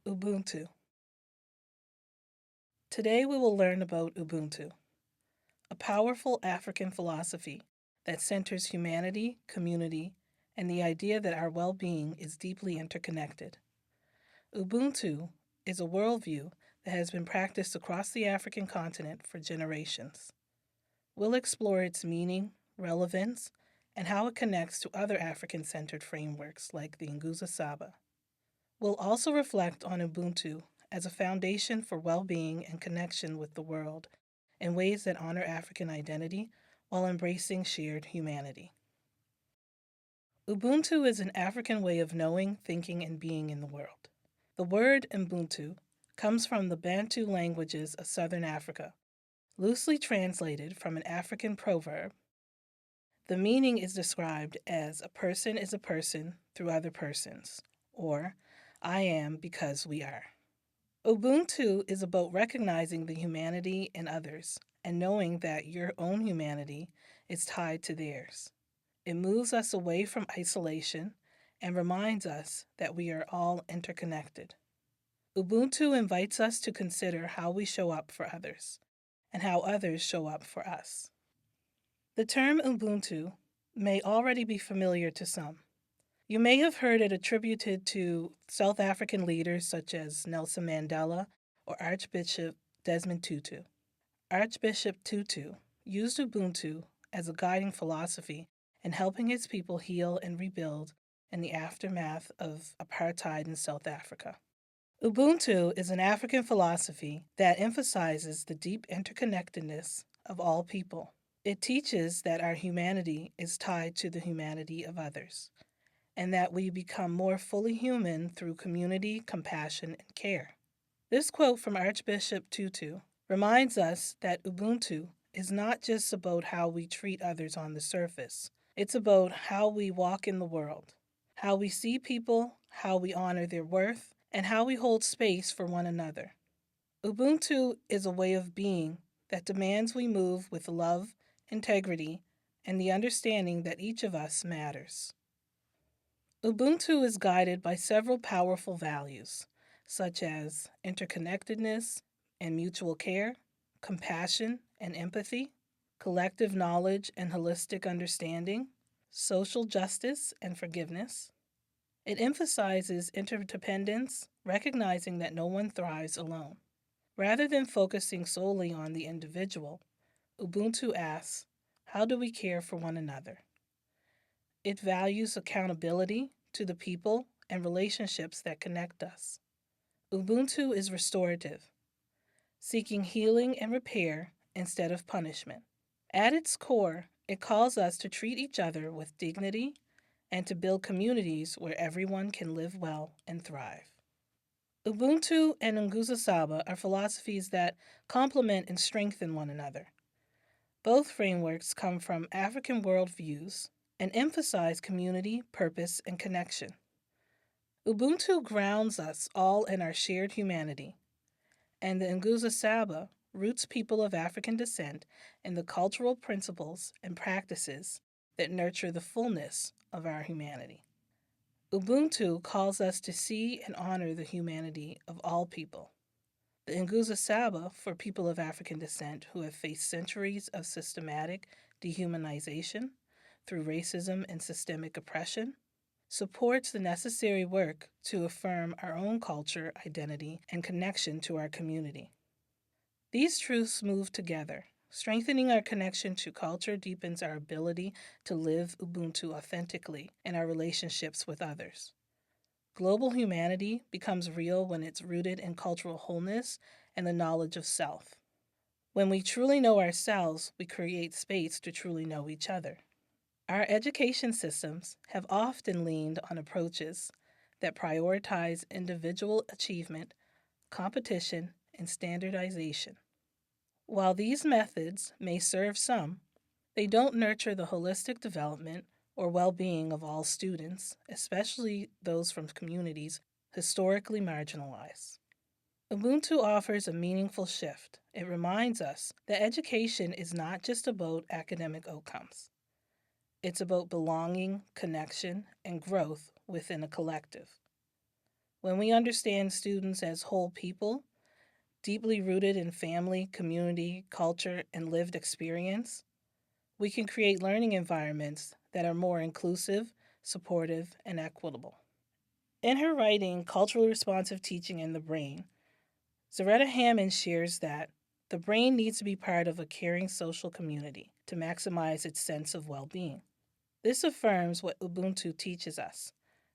Ubuntu. Today we will learn about Ubuntu, a powerful African philosophy that centers humanity, community, and the idea that our well being is deeply interconnected. Ubuntu is a worldview that has been practiced across the African continent for generations. We'll explore its meaning, relevance, and how it connects to other African centered frameworks like the Nguza Saba. We'll also reflect on Ubuntu as a foundation for well being and connection with the world in ways that honor African identity while embracing shared humanity. Ubuntu is an African way of knowing, thinking, and being in the world. The word Ubuntu comes from the Bantu languages of southern Africa, loosely translated from an African proverb. The meaning is described as a person is a person through other persons, or I am because we are. Ubuntu is about recognizing the humanity in others and knowing that your own humanity is tied to theirs. It moves us away from isolation and reminds us that we are all interconnected. Ubuntu invites us to consider how we show up for others and how others show up for us. The term Ubuntu may already be familiar to some. You may have heard it attributed to South African leaders such as Nelson Mandela or Archbishop Desmond Tutu. Archbishop Tutu used Ubuntu as a guiding philosophy in helping his people heal and rebuild in the aftermath of apartheid in South Africa. Ubuntu is an African philosophy that emphasizes the deep interconnectedness of all people. It teaches that our humanity is tied to the humanity of others, and that we become more fully human through community, compassion, and care. This quote from Archbishop Tutu reminds us that Ubuntu is not just about how we treat others on the surface, it's about how we walk in the world, how we see people, how we honor their worth, and how we hold space for one another. Ubuntu is a way of being that demands we move with love, integrity, and the understanding that each of us matters. Ubuntu is guided by several powerful values, such as interconnectedness and mutual care, compassion and empathy, collective knowledge and holistic understanding, social justice and forgiveness. It emphasizes interdependence, recognizing that no one thrives alone. Rather than focusing solely on the individual, Ubuntu asks, how do we care for one another? It values accountability to the people and relationships that connect us. Ubuntu is restorative, seeking healing and repair instead of punishment. At its core, it calls us to treat each other with dignity and to build communities where everyone can live well and thrive. Ubuntu and Nguza Saba are philosophies that complement and strengthen one another. Both frameworks come from African worldviews and emphasize community, purpose, and connection. Ubuntu grounds us all in our shared humanity, and the Nguza Saba roots people of African descent in the cultural principles and practices that nurture the fullness of our humanity. Ubuntu calls us to see and honor the humanity of all people. The Nguza Saba for people of African descent who have faced centuries of systematic dehumanization through racism and systemic oppression supports the necessary work to affirm our own culture, identity, and connection to our community. These truths move together. Strengthening our connection to culture deepens our ability to live Ubuntu authentically in our relationships with others. Global humanity becomes real when it's rooted in cultural wholeness and the knowledge of self. When we truly know ourselves, we create space to truly know each other. Our education systems have often leaned on approaches that prioritize individual achievement, competition, and standardization. While these methods may serve some, they don't nurture the holistic development or well being of all students, especially those from communities historically marginalized. Ubuntu offers a meaningful shift. It reminds us that education is not just about academic outcomes. It's about belonging, connection, and growth within a collective. When we understand students as whole people, deeply rooted in family, community, culture, and lived experience, we can create learning environments that are more inclusive, supportive, and equitable. In her writing, Culturally Responsive Teaching and the Brain, Zaretta Hammond shares that the brain needs to be part of a caring social community to maximize its sense of well being. This affirms what Ubuntu teaches us.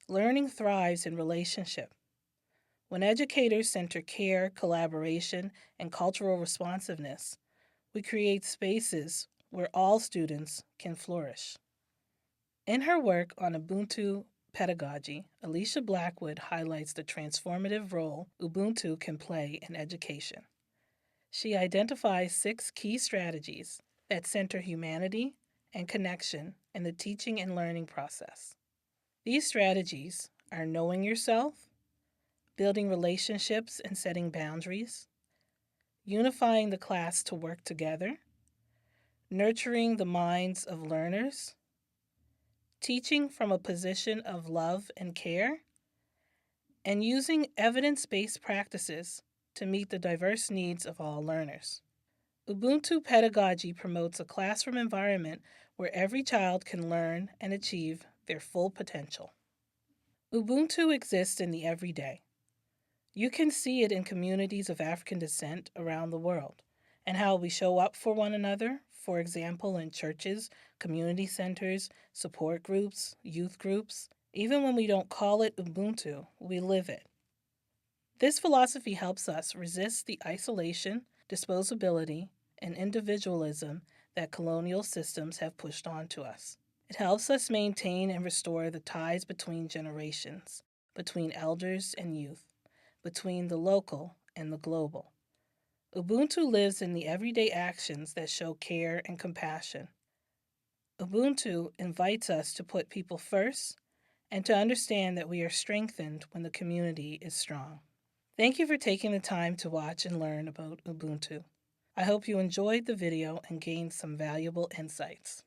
Learning thrives in relationship. When educators center care, collaboration, and cultural responsiveness, we create spaces where all students can flourish. In her work on Ubuntu pedagogy, Alicia Blackwood highlights the transformative role Ubuntu can play in education. She identifies 6 key strategies that center humanity and connection in the teaching and learning process. These strategies are knowing yourself, building relationships and setting boundaries, unifying the class to work together, nurturing the minds of learners, teaching from a position of love and care, and using evidence based practices to meet the diverse needs of all learners. Ubuntu pedagogy promotes a classroom environment where every child can learn and achieve their full potential. Ubuntu exists in the everyday. You can see it in communities of African descent around the world and how we show up for one another, for example, in churches, community centers, support groups, youth groups. Even when we don't call it Ubuntu, we live it. This philosophy helps us resist the isolation, disposability, and individualism that colonial systems have pushed onto us. It helps us maintain and restore the ties between generations, between elders and youth, between the local and the global. Ubuntu lives in the everyday actions that show care and compassion. Ubuntu invites us to put people first and to understand that we are strengthened when the community is strong. Thank you for taking the time to watch and learn about Ubuntu. I hope you enjoyed the video and gained some valuable insights.